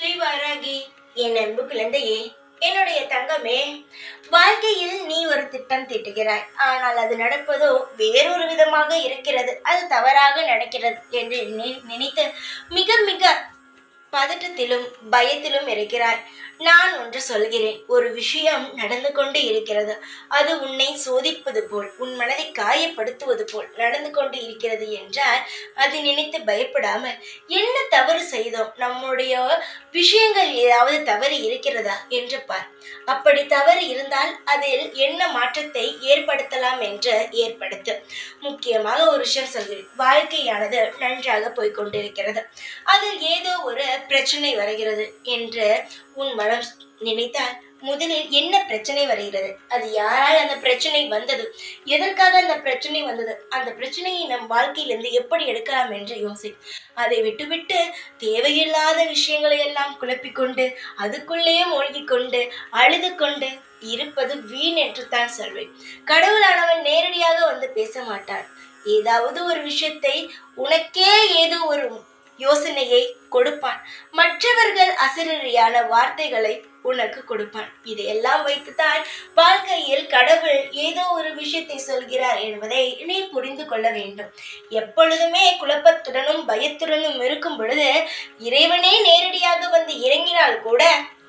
ஜெய் வாராகி. என் அன்பு குழந்தையே, என்னுடைய தங்கமே, வாழ்க்கையில் நீ ஒரு திட்டம் தீட்டுகிறாய். ஆனால் அது நடப்பதோ வேறொரு விதமாக இருக்கிறது. அது தவறாக நடக்கிறது என்று நினைத்து மிக மிக பதட்டத்திலும் பயத்திலும் இருக்கிறாய். நான் ஒன்று சொல்கிறேன். ஒரு விஷயம் நடந்து கொண்டு இருக்கிறது. அது உன்னை சோதிப்பது போல், உன் மனதை காயப்படுத்துவது போல் நடந்து கொண்டு இருக்கிறது என்றால் அதை நினைத்து பயப்படாமல், என்ன தவறு செய்தோம், நம்முடைய விஷயங்கள் ஏதாவது தவறு இருக்கிறதா என்று பார். அப்படி தவறு இருந்தால் அதில் என்ன மாற்றத்தை ஏற்படுத்தலாம் என்று ஏற்படுத்து. முக்கியமாக ஒரு விஷயம் சொல்கிறேன். வாழ்க்கையானது நன்றாக போய்கொண்டிருக்கிறது. அதில் ஏதோ ஒரு பிரச்சனை வருகிறது என்று உன் மனம் நினைத்தால் முதலில் என்ன பிரச்சனை வருகிறது, அது யாரால் அந்த பிரச்சனை வந்தது, எதற்காக அந்த பிரச்சனை வந்தது, அந்த பிரச்சனையை நம் வாழ்க்கையிலிருந்து எப்படி எடுக்கலாம் என்று யோசி. அதை விட்டுவிட்டு தேவையில்லாத விஷயங்களை எல்லாம் குழப்பிக்கொண்டு அதுக்குள்ளேயே மூழ்கிக்கொண்டு அழுது கொண்டு இருப்பது வீண் என்று தான் சொல்வேன். கடவுளானவன் நேரடியாக வந்து பேச மாட்டான். ஏதாவது ஒரு விஷயத்தை உனக்கே ஏதோ ஒரு யோசனையை கொடுப்பான். மற்றவர்கள் அசரீரியான வார்த்தைகளை உனக்கு கொடுப்பான். இதையெல்லாம் வைத்துத்தான் வாழ்க்கையில் கடவுள் ஏதோ ஒரு விஷயத்தை சொல்கிறார் என்பதை நீ புரிந்து கொள்ள வேண்டும். எப்பொழுதுமே குழப்பத்துடனும் பயத்துடனும் இருக்கும் பொழுது இறைவனே நேரடியாக வந்து இறங்கினால் கூட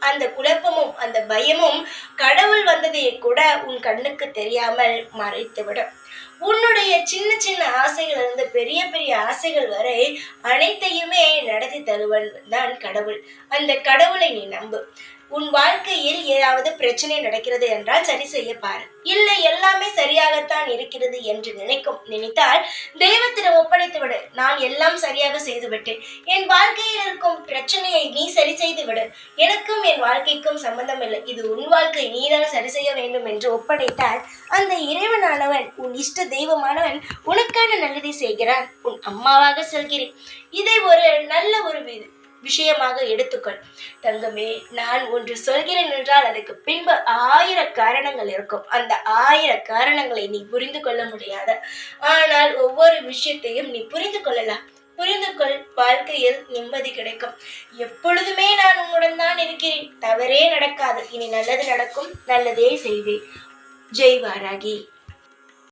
அந்த குழப்பமும் அந்த பயமும் கடவுள் வந்ததை கூட உன் கண்ணுக்கு தெரியாமல் மறைத்துவிடும். உன்னுடைய சின்ன சின்ன ஆசைகள் இருந்து பெரிய பெரிய ஆசைகள் வரை அனைத்தையுமே நடத்தி தருவன் தான் கடவுள். அந்த கடவுளை நீ நம்பு. உன் வாழ்க்கையில் ஏதாவது பிரச்சனை நடக்கிறது என்றால் சரி செய்ய பாரு. இல்லை எல்லாமே சரியாகத்தான் இருக்கிறது என்று நினைத்தால் தெய்வத்திடம் ஒப்படைத்து விடு. நான் எல்லாம் சரியாக செய்து விட்டேன், என் வாழ்க்கையில் இருக்கும் பிரச்சனையை நீ சரி செய்து விடு, எனக்கும் என் வாழ்க்கைக்கும் சம்பந்தம் இல்லை, இது உன் வாழ்க்கை, நீதான் சரி செய்ய வேண்டும் என்று ஒப்படைத்தால் அந்த இறைவனானவன், உன் இஷ்ட தெய்வமானவன் உனக்கான நல்லதை செய்கிறான். உன் அம்மாவாக சொல்கிறேன். இதை ஒரு நல்ல ஒரு விஷயமாக எடுத்துக்கொள் தங்கமே. நான் ஒன்று சொல்கிறேன் என்றால் அதுக்கு பின்பு 1000 காரணங்கள் இருக்கும். அந்த 1000 காரணங்களை நீ புரிந்து கொள்ள முடியாது. ஆனால் ஒவ்வொரு விஷயத்தையும் நீ புரிந்து கொள்ளலாம். புரிந்து கொள், வாழ்க்கையில் நிம்மதி கிடைக்கும். எப்பொழுதுமே நான் உன்னுடன் தான் இருக்கிறேன். தவறே நடக்காது. இனி நல்லது நடக்கும், நல்லதே செய்வேன். ஜெய் வாராகி.